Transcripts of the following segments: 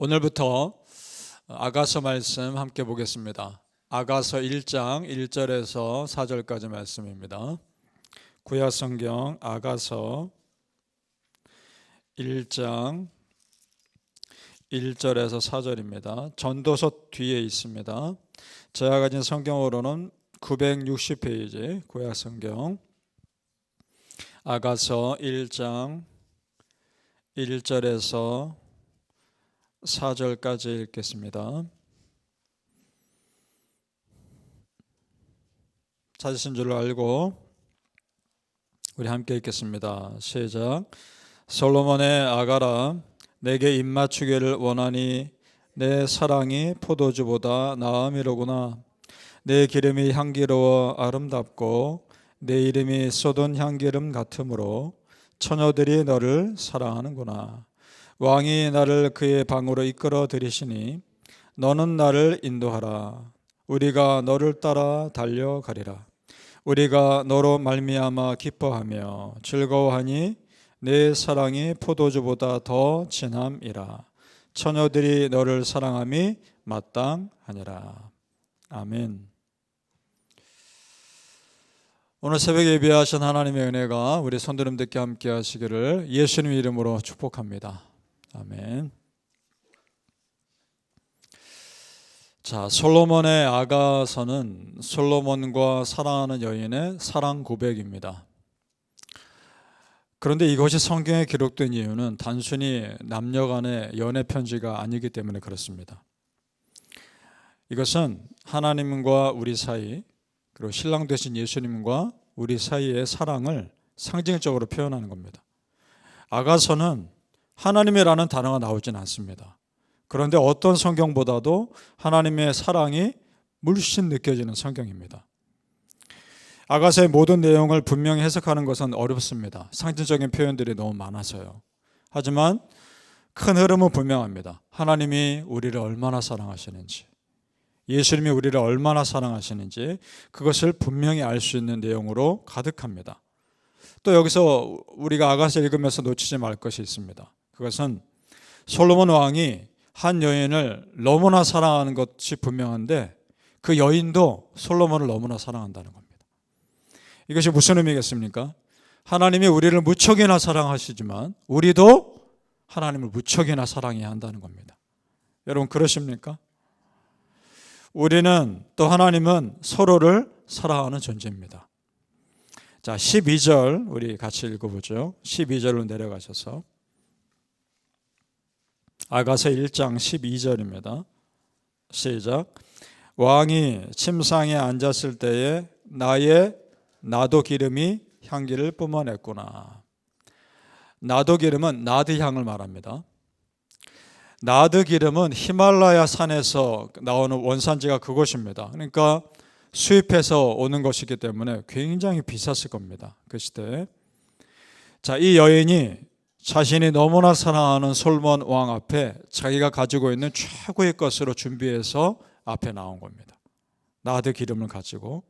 오늘부터 아가서 말씀 함께 보겠습니다. 아가서 1장 1절에서 4절까지 말씀입니다. 구약성경 아가서 1장 1절에서 4절입니다. 전도서 뒤에 있습니다. 제가 가진 성경으로는 960페이지 구약성경 아가서 1장 1절에서 4절까지 읽겠습니다. 찾으신 줄 알고 우리 함께 읽겠습니다. 시작. 솔로몬의 아가라, 내게 입맞추기를 원하니 내 사랑이 포도주보다 나음이로구나. 내 기름이 향기로워 아름답고 내 이름이 쏟은 향기름 같으므로 처녀들이 너를 사랑하는구나. 왕이 나를 그의 방으로 이끌어 들이시니 너는 나를 인도하라. 우리가 너를 따라 달려가리라. 우리가 너로 말미암아 기뻐하며 즐거워하니 내 사랑이 포도주보다 더 진함이라. 처녀들이 너를 사랑함이 마땅하니라. 아멘. 오늘 새벽 예배하신 하나님의 은혜가 우리 성도님들께 함께 하시기를 예수님 이름으로 축복합니다. 아멘. 자, 솔로몬의 아가서는 솔로몬과 사랑하는 여인의 사랑 고백입니다. 그런데 이것이 성경에 기록된 이유는 단순히 남녀 간의 연애 편지가 아니기 때문에 그렇습니다. 이것은 하나님과 우리 사이, 그리고 신랑 되신 예수님과 우리 사이의 사랑을 상징적으로 표현하는 겁니다. 아가서는 하나님이라는 단어가 나오진 않습니다. 그런데 어떤 성경보다도 하나님의 사랑이 물씬 느껴지는 성경입니다. 아가서의 모든 내용을 분명히 해석하는 것은 어렵습니다. 상징적인 표현들이 너무 많아서요. 하지만 큰 흐름은 분명합니다. 하나님이 우리를 얼마나 사랑하시는지, 예수님이 우리를 얼마나 사랑하시는지 그것을 분명히 알 수 있는 내용으로 가득합니다. 또 여기서 우리가 아가서 읽으면서 놓치지 말 것이 있습니다. 그것은 솔로몬 왕이 한 여인을 너무나 사랑하는 것이 분명한데 그 여인도 솔로몬을 너무나 사랑한다는 겁니다. 이것이 무슨 의미겠습니까? 하나님이 우리를 무척이나 사랑하시지만 우리도 하나님을 무척이나 사랑해야 한다는 겁니다. 여러분 그러십니까? 우리는 또 하나님은 서로를 사랑하는 존재입니다. 자, 12절 우리 같이 읽어보죠. 12절로 내려가셔서 아가서 1장 12절입니다. 시작. 왕이 침상에 앉았을 때에 나도 기름이 향기를 뿜어냈구나. 나도 기름은 나드 향을 말합니다. 나드 기름은 히말라야 산에서 나오는 원산지가 그곳입니다. 그러니까 수입해서 오는 것이기 때문에 굉장히 비쌌을 겁니다. 그 시대에. 자, 이 여인이 자신이 너무나 사랑하는 솔로몬 왕 앞에 자기가 가지고 있는 최고의 것으로 준비해서 앞에 나온 겁니다. 나드 기름을 가지고.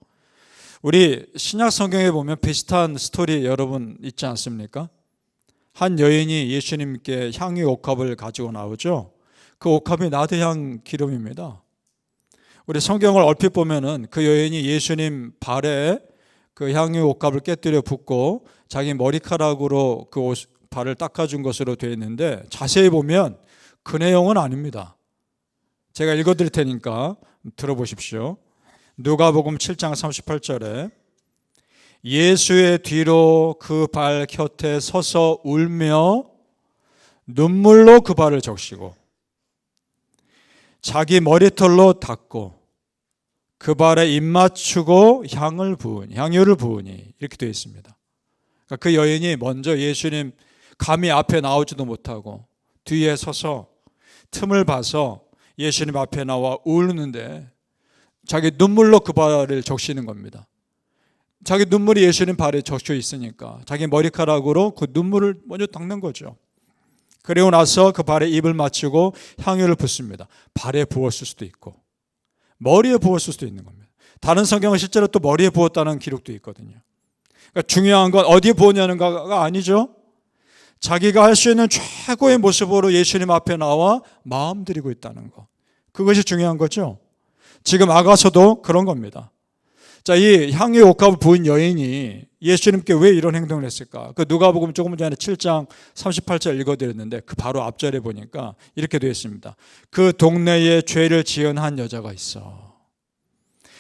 우리 신약 성경에 보면 비슷한 스토리 여러분 있지 않습니까? 한 여인이 예수님께 향유 옥합을 가지고 나오죠. 그 옥합이 나드향 기름입니다. 우리 성경을 얼핏 보면은 그 여인이 예수님 발에 그 향유 옥합을 깨뜨려 붓고 자기 머리카락으로 그 발을 닦아준 것으로 되어 있는데 자세히 보면 그 내용은 아닙니다. 제가 읽어드릴 테니까 들어보십시오. 누가복음 7장 38절에 예수의 뒤로 그 발 곁에 서서 울며 눈물로 그 발을 적시고 자기 머리털로 닦고 그 발에 입 맞추고 향유를 부으니 이렇게 되어 있습니다. 그러니까 그 여인이 먼저 예수님 감히 앞에 나오지도 못하고 뒤에 서서 틈을 봐서 예수님 앞에 나와 우는데 자기 눈물로 그 발을 적시는 겁니다. 자기 눈물이 예수님 발에 적셔 있으니까 자기 머리카락으로 그 눈물을 먼저 닦는 거죠. 그리고 나서 그 발에 입을 맞추고 향유를 붓습니다. 발에 부었을 수도 있고 머리에 부었을 수도 있는 겁니다. 다른 성경은 실제로 또 머리에 부었다는 기록도 있거든요. 그러니까 중요한 건 어디에 부었냐는가 아니죠. 자기가 할 수 있는 최고의 모습으로 예수님 앞에 나와 마음 드리고 있다는 것. 그것이 중요한 거죠. 지금 아가서도 그런 겁니다. 자, 이 향유 옥합을 부은 여인이 예수님께 왜 이런 행동을 했을까? 그 누가복음 조금 전에 7장 38절 읽어드렸는데 그 바로 앞절에 보니까 이렇게 되어 있습니다. 그 동네에 죄를 지은 한 여자가 있어.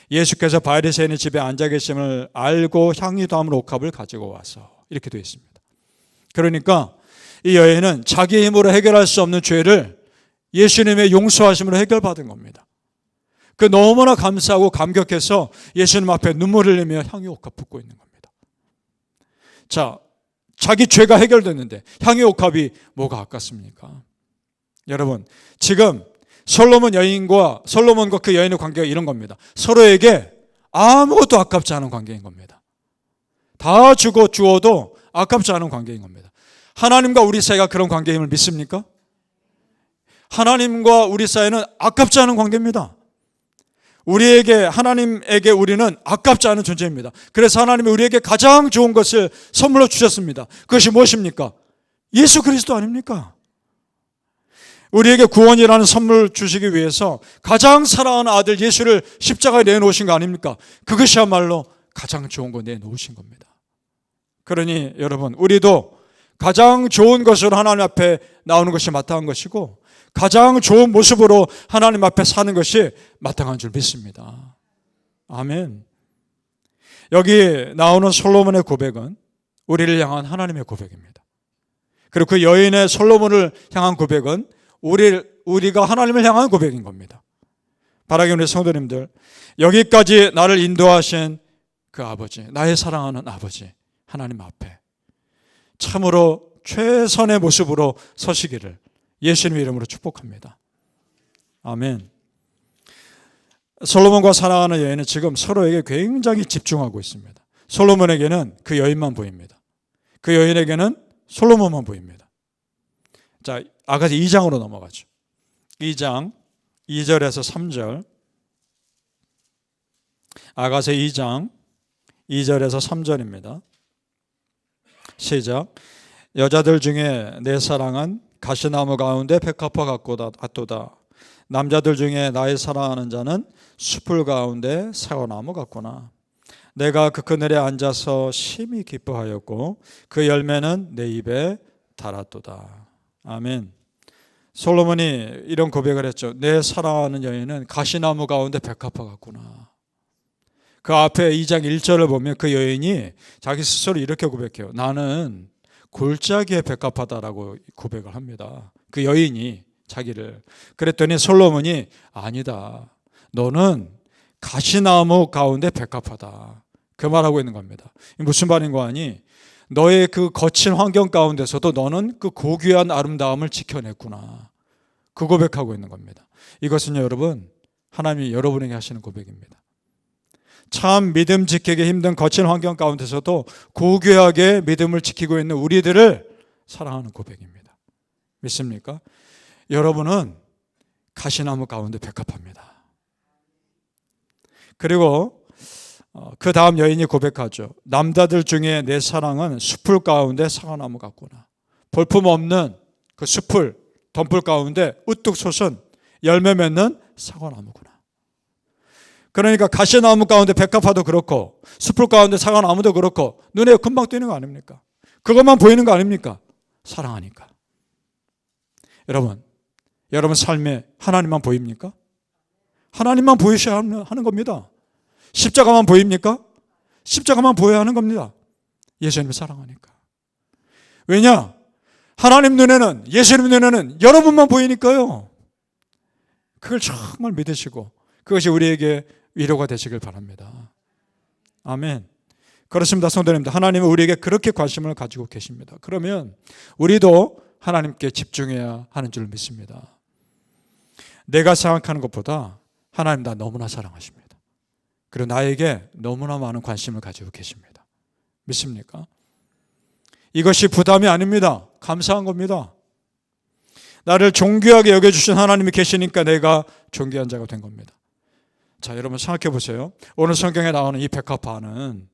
예수께서 바리새인의 집에 앉아 계심을 알고 향유 담은 옥합을 가지고 와서 이렇게 되어 있습니다. 그러니까 이 여인은 자기 힘으로 해결할 수 없는 죄를 예수님의 용서하심으로 해결받은 겁니다. 그 너무나 감사하고 감격해서 예수님 앞에 눈물을 흘리며 향유 옥합 붓고 있는 겁니다. 자, 자기 죄가 해결됐는데 향유 옥합이 뭐가 아깝습니까? 여러분, 지금 솔로몬과 그 여인의 관계가 이런 겁니다. 서로에게 아무것도 아깝지 않은 관계인 겁니다. 다 주어도 아깝지 않은 관계인 겁니다. 하나님과 우리 사이가 그런 관계임을 믿습니까? 하나님과 우리 사이는 아깝지 않은 관계입니다. 하나님에게 우리는 아깝지 않은 존재입니다. 그래서 하나님이 우리에게 가장 좋은 것을 선물로 주셨습니다. 그것이 무엇입니까? 예수 그리스도 아닙니까? 우리에게 구원이라는 선물을 주시기 위해서 가장 사랑하는 아들 예수를 십자가에 내놓으신 거 아닙니까? 그것이야말로 가장 좋은 거 내놓으신 겁니다. 그러니 여러분, 우리도 가장 좋은 것으로 하나님 앞에 나오는 것이 마땅한 것이고 가장 좋은 모습으로 하나님 앞에 사는 것이 마땅한 줄 믿습니다. 아멘. 여기 나오는 솔로몬의 고백은 우리를 향한 하나님의 고백입니다. 그리고 그 여인의 솔로몬을 향한 고백은 우리가 하나님을 향한 고백인 겁니다. 바라기 우리 성도님들, 여기까지 나를 인도하신 그 아버지, 나의 사랑하는 아버지 하나님 앞에 참으로 최선의 모습으로 서시기를 예수님의 이름으로 축복합니다. 아멘. 솔로몬과 사랑하는 여인은 지금 서로에게 굉장히 집중하고 있습니다. 솔로몬에게는 그 여인만 보입니다. 그 여인에게는 솔로몬만 보입니다. 자, 아가서 2장으로 넘어가죠. 2장 2절에서 3절. 아가서 2장 2절에서 3절입니다. 시작. 여자들 중에 내 사랑은 가시나무 가운데 백합화 같도다. 남자들 중에 나의 사랑하는 자는 숲을 가운데 사과나무 같구나. 내가 그 그늘에 앉아서 심히 기뻐하였고 그 열매는 내 입에 달았도다. 아멘. 솔로몬이 이런 고백을 했죠. 내 사랑하는 여인은 가시나무 가운데 백합화 같구나. 그 앞에 2장 1절을 보면 그 여인이 자기 스스로 이렇게 고백해요. 나는 골짜기에 백합화다라고 고백을 합니다. 그 여인이 자기를. 그랬더니 솔로몬이 아니다. 너는 가시나무 가운데 백합화다. 그 말하고 있는 겁니다. 무슨 말인 거 아니? 너의 그 거친 환경 가운데서도 너는 그 고귀한 아름다움을 지켜냈구나. 그 고백하고 있는 겁니다. 이것은 여러분, 하나님이 여러분에게 하시는 고백입니다. 참 믿음 지키기 힘든 거친 환경 가운데서도 고귀하게 믿음을 지키고 있는 우리들을 사랑하는 고백입니다. 믿습니까? 여러분은 가시나무 가운데 백합합니다. 그리고 그 다음 여인이 고백하죠. 남자들 중에 내 사랑은 숲을 가운데 사과나무 같구나. 볼품없는 그 숲을 덤불 가운데 우뚝 솟은 열매 맺는 사과나무구나. 그러니까 가시나무 가운데 백합화도 그렇고 숲을 가운데 사과나무도 그렇고 눈에 금방 띄는 거 아닙니까? 그것만 보이는 거 아닙니까? 사랑하니까. 여러분 삶에 하나님만 보입니까? 하나님만 보이셔야 하는 겁니다. 십자가만 보입니까? 십자가만 보여야 하는 겁니다. 예수님을 사랑하니까. 왜냐? 하나님 눈에는, 예수님 눈에는 여러분만 보이니까요. 그걸 정말 믿으시고 그것이 우리에게 위로가 되시길 바랍니다. 아멘. 그렇습니다. 성도님들, 하나님은 우리에게 그렇게 관심을 가지고 계십니다. 그러면 우리도 하나님께 집중해야 하는 줄 믿습니다. 내가 생각하는 것보다 하나님 나 너무나 사랑하십니다. 그리고 나에게 너무나 많은 관심을 가지고 계십니다. 믿습니까? 이것이 부담이 아닙니다. 감사한 겁니다. 나를 존귀하게 여겨주신 하나님이 계시니까 내가 존귀한 자가 된 겁니다. 자, 여러분 생각해 보세요. 오늘 성경에 나오는 이 백합화는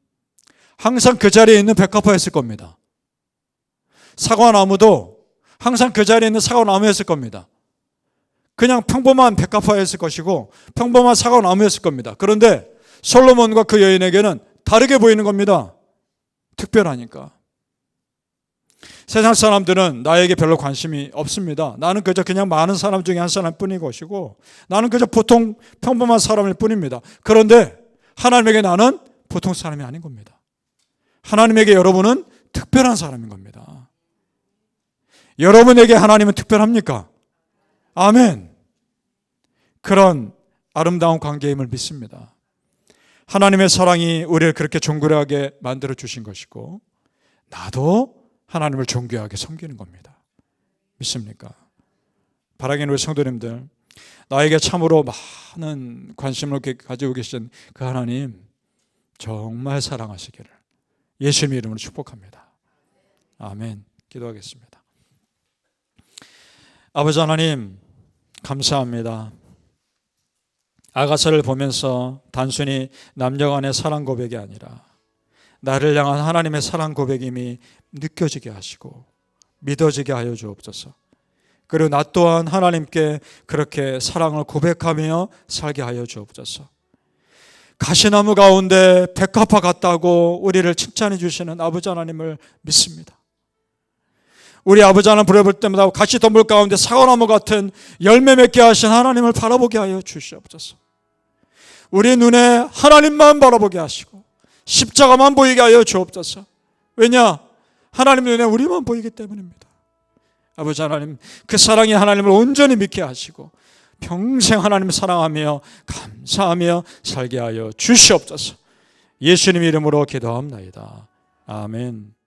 항상 그 자리에 있는 백합화였을 겁니다. 사과나무도 항상 그 자리에 있는 사과나무였을 겁니다. 그냥 평범한 백합화였을 것이고 평범한 사과나무였을 겁니다. 그런데 솔로몬과 그 여인에게는 다르게 보이는 겁니다. 특별하니까. 세상 사람들은 나에게 별로 관심이 없습니다. 나는 그저 그냥 많은 사람 중에 한 사람뿐인 것이고 나는 그저 보통 평범한 사람일 뿐입니다. 그런데 하나님에게 나는 보통 사람이 아닌 겁니다. 하나님에게 여러분은 특별한 사람인 겁니다. 여러분에게 하나님은 특별합니까? 아멘. 그런 아름다운 관계임을 믿습니다. 하나님의 사랑이 우리를 그렇게 존귀하게 만들어 주신 것이고 나도 하나님을 존귀하게 섬기는 겁니다. 믿습니까? 바라기는 우리 성도님들, 나에게 참으로 많은 관심을 가지고 계신 그 하나님 정말 사랑하시기를 예수님의 이름으로 축복합니다. 아멘. 기도하겠습니다. 아버지 하나님 감사합니다. 아가서를 보면서 단순히 남녀 간의 사랑 고백이 아니라 나를 향한 하나님의 사랑 고백임이 느껴지게 하시고 믿어지게 하여 주옵소서. 그리고 나 또한 하나님께 그렇게 사랑을 고백하며 살게 하여 주옵소서. 가시나무 가운데 백합화 같다고 우리를 칭찬해 주시는 아버지 하나님을 믿습니다. 우리 아버지 하나님 부려볼 때마다 가시덤불 가운데 사과나무 같은 열매 맺게 하신 하나님을 바라보게 하여 주시옵소서. 우리 눈에 하나님만 바라보게 하시고 십자가만 보이게 하여 주옵소서. 왜냐? 하나님 눈에 우리만 보이기 때문입니다. 아버지 하나님, 그 사랑이 하나님을 온전히 믿게 하시고 평생 하나님을 사랑하며 감사하며 살게 하여 주시옵소서. 예수님 이름으로 기도합나이다. 아멘.